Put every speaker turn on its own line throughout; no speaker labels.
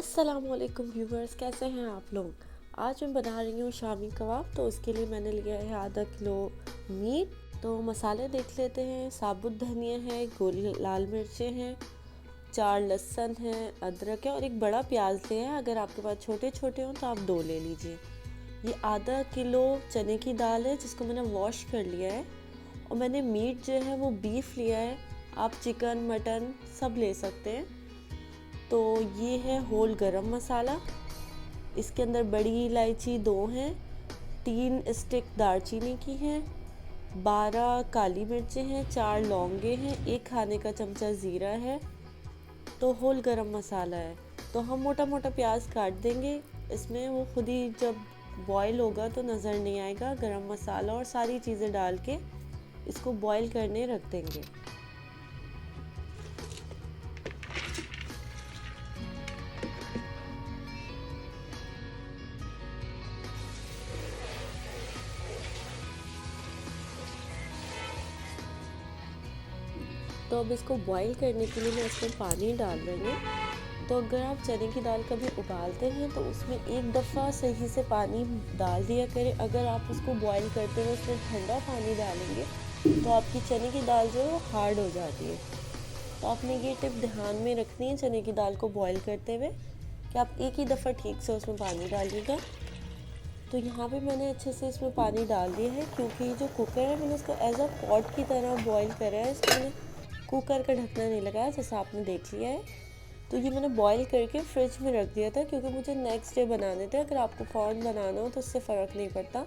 अस्सलामुअलैकुम व्यूवर्स, कैसे हैं आप लोग। आज मैं बना रही हूँ शामी कबाब। तो उसके लिए मैंने लिया है आधा किलो मीट। तो मसाले देख लेते हैं। साबुत धनिया है, गोली लाल मिर्चें हैं, 4 लहसुन है, अदरक है और एक बड़ा प्याज लिया है। अगर आपके पास छोटे छोटे हों तो आप 2 ले लीजिए। ये आधा किलो चने की दाल है जिसको मैंने वॉश कर लिया है। और मैंने मीट जो है वो बीफ लिया है। आप चिकन मटन सब ले सकते हैं। तो ये है होल गरम मसाला। इसके अंदर बड़ी इलायची 2 हैं, 3 स्टिक दालचीनी की हैं, 12 काली मिर्चें हैं, 4 लौंगे हैं, 1 खाने का चमचा ज़ीरा है। तो होल गरम मसाला है। तो हम मोटा मोटा प्याज काट देंगे इसमें। वो खुद ही जब बॉईल होगा तो नज़र नहीं आएगा। गरम मसाला और सारी चीज़ें डाल के इसको बॉईल करने रख देंगे। तो अब इसको बॉईल करने के लिए मैं इसमें पानी डाल रही हूँ। तो अगर आप चने की दाल कभी उबालते हैं तो उसमें एक दफ़ा सही से पानी डाल दिया करें। अगर आप उसको बॉईल करते हुए उसमें ठंडा पानी डालेंगे तो आपकी चने की दाल जो है वो हार्ड हो जाती है। तो आपने ये टिप ध्यान में रखनी है चने की दाल को बॉईल करते हुए कि आप एक ही दफ़ा ठीक से उसमें पानी डालिएगा। तो यहाँ पे मैंने अच्छे से इसमें पानी डाल दिया है, क्योंकि जो कुकर है मैंने इसको एज अ पॉट की तरह बॉईल करा है। इसको मैंने कुकर का ढकना नहीं लगाया, जैसा आपने देख लिया है। तो ये मैंने बॉईल करके फ्रिज में रख दिया था, क्योंकि मुझे नेक्स्ट डे बनाने थे। अगर आपको फ़ौरन बनाना हो तो इससे फ़र्क नहीं पड़ता।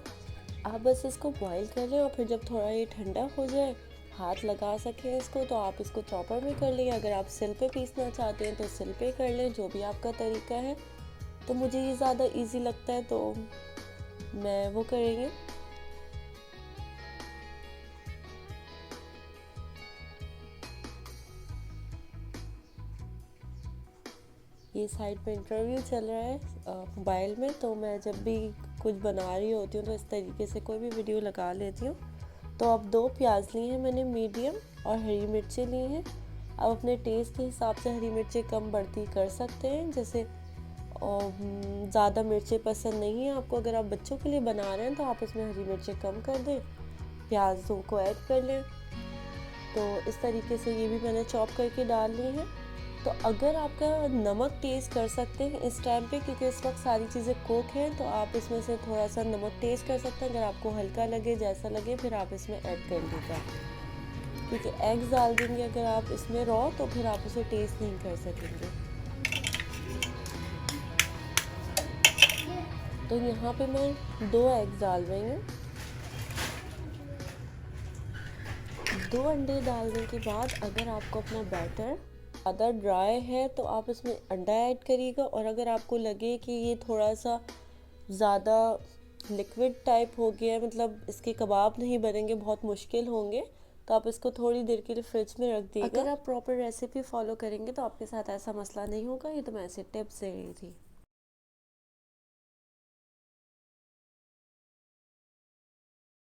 आप बस इसको बॉईल कर लें और फिर जब थोड़ा ये ठंडा हो जाए, हाथ लगा सकें इसको, तो आप इसको चॉपर में कर लें। अगर आप सिल पे पीसना चाहते हैं तो सिल पे कर लें, जो भी आपका तरीका है। तो मुझे ये ज़्यादा इजी लगता है तो मैं वो करेंगे। ये साइड पे इंटरव्यू चल रहा है मोबाइल में, तो मैं जब भी कुछ बना रही होती हूँ तो इस तरीके से कोई भी वीडियो लगा लेती हूँ। तो अब 2 प्याज ली हैं मैंने मीडियम, और हरी मिर्चें ली हैं। अब अपने टेस्ट के हिसाब से हरी मिर्चें कम बढ़ती कर सकते हैं। जैसे ज़्यादा मिर्चें पसंद नहीं है आपको, अगर आप बच्चों के लिए बना रहे हैं तो आप इसमें हरी मिर्चें कम कर दें, प्याज़ों को ऐड कर लें। तो इस तरीके से ये भी मैंने चॉप करके डाल ली हैं। तो अगर आपका नमक टेस्ट कर सकते हैं इस टाइम पे, क्योंकि इस वक्त सारी चीज़ें कुक हैं, तो आप इसमें से थोड़ा सा नमक टेस्ट कर सकते हैं। अगर आपको हल्का लगे, जैसा लगे, फिर आप इसमें ऐड कर लीजिएगा। क्योंकि एग्स डाल देंगे अगर आप इसमें रॉ, तो फिर आप उसे टेस्ट नहीं कर सकेंगे। तो यहाँ पे मैं 2 एग्स डाल रही हूँ। 2 अंडे डालने के बाद अगर आपको अपना बैटर ज़्यादा ड्राई है तो आप इसमें अंडा ऐड करिएगा। और अगर आपको लगे कि ये थोड़ा सा ज़्यादा लिक्विड टाइप हो गया है, मतलब इसके कबाब नहीं बनेंगे, बहुत मुश्किल होंगे, तो आप इसको थोड़ी देर के लिए फ्रिज में रख दीजिएगा। अगर आप प्रॉपर रेसिपी फॉलो करेंगे तो आपके साथ ऐसा मसला नहीं होगा। ये तो मैं ऐसे टिप्स दे रही थी।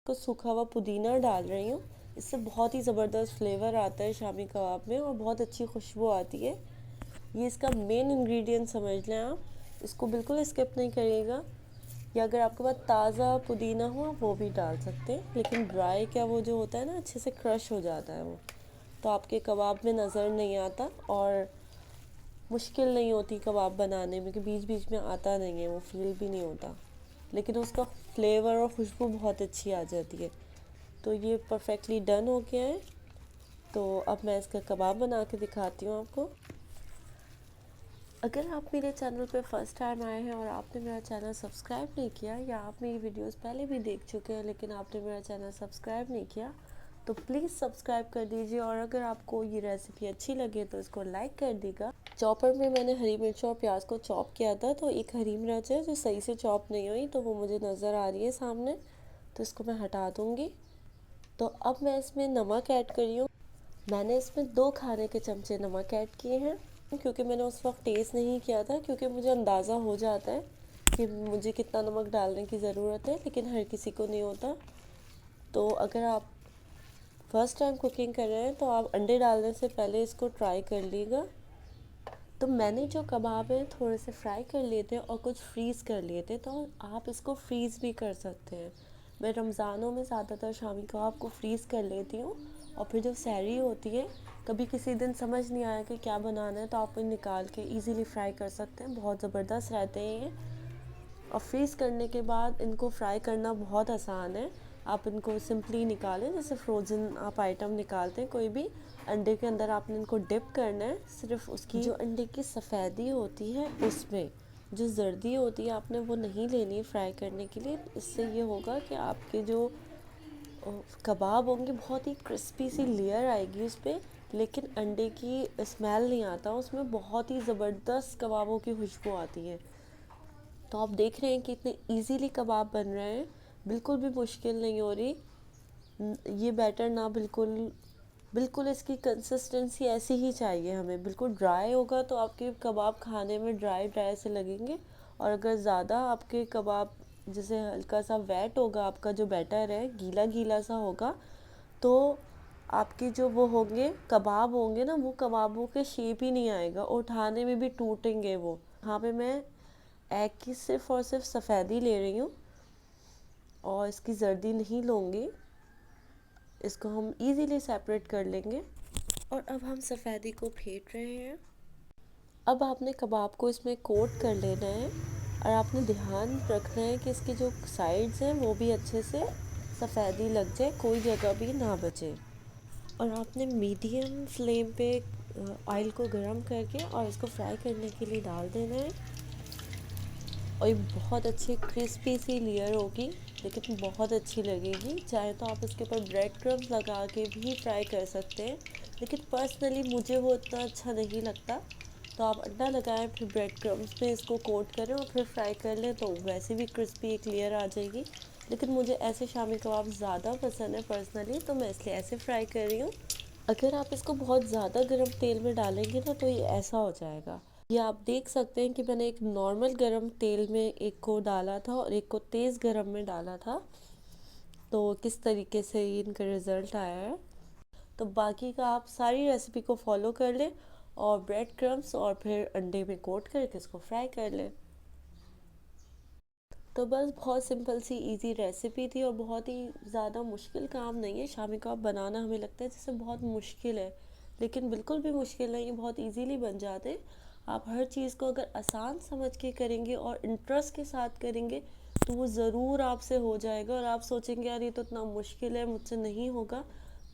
तो सूखा हुआ पुदीना डाल रही हूँ। इससे बहुत ही ज़बरदस्त फ्लेवर आता है शामी कबाब में, और बहुत अच्छी खुशबू आती है। ये इसका मेन इंग्रेडिएंट समझ लें आप। इसको बिल्कुल स्किप नहीं करिएगा। या अगर आपके पास ताज़ा पुदीना हो आप वो भी डाल सकते हैं, लेकिन ड्राई क्या वो जो होता है ना, अच्छे से क्रश हो जाता है वो, तो आपके कबाब में नज़र नहीं आता और मुश्किल नहीं होती कबाब बनाने में, कि बीच बीच में आता नहीं है, वो फील भी नहीं होता, लेकिन उसका फ्लेवर और खुशबू बहुत अच्छी आ जाती है। तो ये परफेक्टली डन हो गया है। तो अब मैं इसका कबाब बना के दिखाती हूँ आपको। अगर आप मेरे चैनल पे फर्स्ट टाइम आए हैं और आपने मेरा चैनल सब्सक्राइब नहीं किया, या आप मेरी वीडियोस पहले भी देख चुके हैं लेकिन आपने मेरा चैनल सब्सक्राइब नहीं किया, तो प्लीज़ सब्सक्राइब कर दीजिए। और अगर आपको ये रेसिपी अच्छी लगे तो इसको लाइक कर दीजिएगा। चॉपर में मैंने हरी मिर्च और प्याज को चॉप किया था, तो एक हरी मिर्च है जो सही से चॉप नहीं हुई, तो वो मुझे नज़र आ रही है सामने, तो इसको मैं हटा दूँगी। तो अब मैं इसमें नमक ऐड कर रही हूँ। मैंने इसमें 2 खाने के चमचे नमक ऐड किए हैं, क्योंकि मैंने उस वक्त टेस्ट नहीं किया था, क्योंकि मुझे अंदाज़ा हो जाता है कि मुझे कितना नमक डालने की ज़रूरत है, लेकिन हर किसी को नहीं होता। तो अगर आप फर्स्ट टाइम कुकिंग कर रहे हैं तो आप अंडे डालने से पहले इसको ट्राई कर लीजिएगा। तो मैंने जो कबाब है थोड़े से फ्राई कर लिए थे और कुछ फ्रीज़ कर लिए थे, तो आप इसको फ्रीज़ भी कर सकते हैं। मैं रमज़ानों में ज़्यादातर शामी कबाब को फ्रीज़ कर लेती हूँ, और फिर जब सहरी होती है, कभी किसी दिन समझ नहीं आया कि क्या बनाना है, तो आप इन्हें निकाल के इजीली फ्राई कर सकते हैं। बहुत ज़बरदस्त रहते हैं ये। और फ्रीज़ करने के बाद इनको फ्राई करना बहुत आसान है। आप इनको सिंपली निकालें, जैसे फ्रोज़न आप आइटम निकालते हैं कोई भी, अंडे के अंदर आपने इनको डिप करना है। सिर्फ उसकी जो अंडे की सफ़ेदी होती है उसमें, जो जर्दी होती है आपने वो नहीं लेनी है फ्राई करने के लिए। इससे ये होगा कि आपके जो कबाब होंगे बहुत ही क्रिस्पी सी लेयर आएगी उस पर, लेकिन अंडे की स्मेल नहीं आता उसमें। बहुत ही ज़बरदस्त कबाबों की खुशबू आती है। तो आप देख रहे हैं कि इतने इजीली कबाब बन रहे हैं, बिल्कुल भी मुश्किल नहीं हो रही। ये बैटर ना बिल्कुल बिल्कुल इसकी कंसिस्टेंसी ऐसी ही चाहिए हमें। बिल्कुल ड्राई होगा तो आपके कबाब खाने में ड्राई ड्राई से लगेंगे, और अगर ज़्यादा आपके कबाब जैसे हल्का सा वेट होगा, आपका जो बैटर है गीला गीला सा होगा, तो आपके जो वो होंगे कबाब होंगे ना, वो कबाबों के शेप ही नहीं आएगा और उठाने में भी टूटेंगे वो। यहाँ पे मैं एग की सिर्फ़ और सिर्फ सफ़ेदी ले रही हूँ और इसकी जर्दी नहीं लूँगी। इसको हम इजीली सेपरेट कर लेंगे। और अब हम सफ़ेदी को फेंट रहे हैं। अब आपने कबाब को इसमें कोट कर लेना है, और आपने ध्यान रखना है कि इसकी जो साइड्स हैं वो भी अच्छे से सफ़ेदी लग जाए, कोई जगह भी ना बचे। और आपने मीडियम फ्लेम पे ऑयल को गर्म करके और इसको फ्राई करने के लिए डाल देना है। और ये बहुत अच्छी क्रिस्पी सी लेयर होगी, लेकिन बहुत अच्छी लगेगी। चाहे तो आप इसके ऊपर ब्रेड क्रम्स लगा के भी फ्राई कर सकते हैं, लेकिन पर्सनली मुझे वो इतना अच्छा नहीं लगता। तो आप अंडा लगाएं, फिर ब्रेड क्रम्स पे इसको कोट करें और फिर फ्राई कर लें, तो वैसे भी क्रिस्पी एक लेयर आ जाएगी। लेकिन मुझे ऐसे शामी कबाब ज़्यादा पसंद है पर्सनली, तो मैं इसलिए ऐसे फ्राई कर रही हूँ। अगर आप इसको बहुत ज़्यादा गर्म तेल में डालेंगे ना, तो ये ऐसा हो जाएगा। ये आप देख सकते हैं कि मैंने एक नॉर्मल गरम तेल में एक को डाला था और एक को तेज़ गरम में डाला था, तो किस तरीके से इनका रिज़ल्ट आया है। तो बाकी का आप सारी रेसिपी को फॉलो कर लें और ब्रेड क्रम्स और फिर अंडे में कोट करके इसको फ्राई कर लें। तो बस बहुत सिंपल सी इजी रेसिपी थी, और बहुत ही ज़्यादा मुश्किल काम नहीं है। शामी कबाब बनाना हमें लगता है जैसे बहुत मुश्किल है, लेकिन बिल्कुल भी मुश्किल नहीं है, बहुत इजीली बन जाते हैं। आप हर चीज़ को अगर आसान समझ के करेंगे और इंटरेस्ट के साथ करेंगे, तो वो ज़रूर आपसे हो जाएगा। और आप सोचेंगे यार ये तो इतना मुश्किल है, मुझसे नहीं होगा,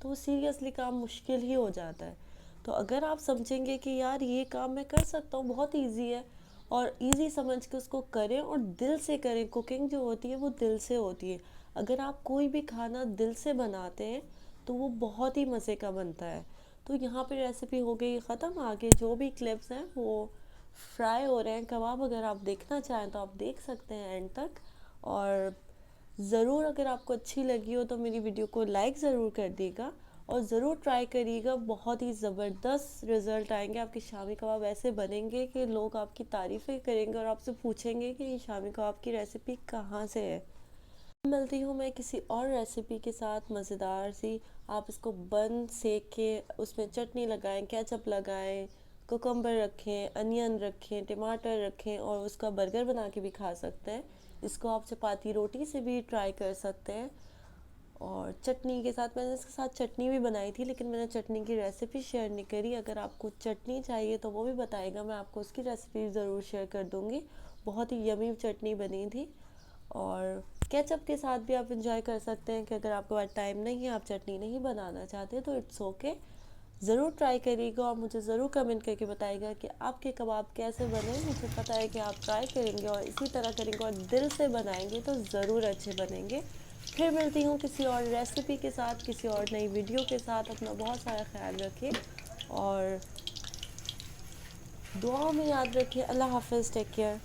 तो वो सीरियसली काम मुश्किल ही हो जाता है। तो अगर आप समझेंगे कि यार ये काम मैं कर सकता हूँ, बहुत ईजी है, और इजी समझ के उसको करें और दिल से करें। कुकिंग जो होती है वो दिल से होती है। अगर आप कोई भी खाना दिल से बनाते हैं तो वो बहुत ही मज़े का बनता है। तो यहाँ पे रेसिपी हो गई ख़त्म। आगे जो भी क्लिप्स हैं वो फ्राई हो रहे हैं कबाब, अगर आप देखना चाहें तो आप देख सकते हैं एंड तक। और ज़रूर अगर आपको अच्छी लगी हो तो मेरी वीडियो को लाइक ज़रूर कर दीजिएगा, और ज़रूर ट्राई करिएगा। बहुत ही ज़बरदस्त रिज़ल्ट आएंगे। आपके शामी कबाब ऐसे बनेंगे कि लोग आपकी तारीफ़ें करेंगे और आपसे पूछेंगे कि ये शामी कबाब की रेसिपी कहाँ से है। मिलती हूँ मैं किसी और रेसिपी के साथ मज़ेदार सी। आप इसको बन सेक के उसमें चटनी लगाएं, केचप लगाएं, कुकम्बर रखें, अनियन रखें, टमाटर रखें, और उसका बर्गर बना के भी खा सकते हैं। इसको आप चपाती रोटी से भी ट्राई कर सकते हैं। और चटनी के साथ, मैंने इसके साथ चटनी भी बनाई थी, लेकिन मैंने चटनी की रेसिपी शेयर नहीं करी। अगर आपको चटनी चाहिए तो वो भी बताएगा, मैं आपको उसकी रेसिपी ज़रूर शेयर कर दूँगी। बहुत ही यमी चटनी बनी थी। और केचप के साथ भी आप इंजॉय कर सकते हैं, कि अगर आपके पास टाइम नहीं है, आप चटनी नहीं बनाना चाहते, तो इट्स ओके। ज़रूर ट्राई करिएगा और मुझे ज़रूर कमेंट करके बताइएगा कि आपके कबाब कैसे बने। मुझे पता है कि आप ट्राई करेंगे और इसी तरह करेंगे और दिल से बनाएंगे तो ज़रूर अच्छे बनेंगे। फिर मिलती हूँ किसी और रेसिपी के साथ, किसी और नई वीडियो के साथ। अपना बहुत सारा ख्याल रखिए और दुआओं में याद रखिए। अल्लाह हाफ़िज़, टेक केयर।